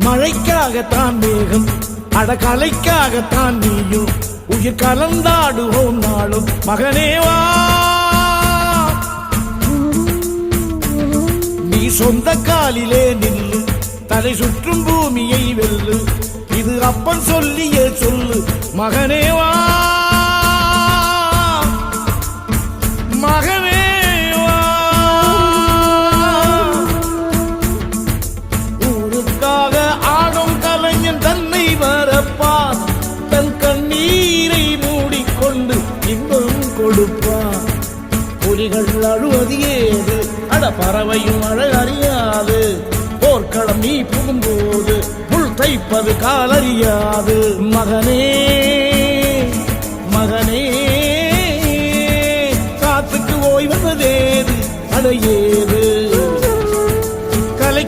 மழைக்காகத்தான் மேகம் அடகலைக்காகத்தான் நீயும் உயிர் கலந்தாடுவோம் நாளும் மகனேவா நீ சொந்த காலிலே நில்லு தலை சுற்றும் பூமியை வெல்லு இது அப்பன் சொல்லியே சொல்லு மகனேவா மகனேவா ஊருக்காக ஆடும் கலைஞன் தன்னை வரப்பான் தன் கண்ணீரை மூடிக்கொண்டு இன்பம் கொடுப்பான் புலிகள் அழுவது ஏது அட பறவையும் அழகறியாது போர்க்களம் நீ புகும்போது முள் தைப்பது காலறியாது மகனே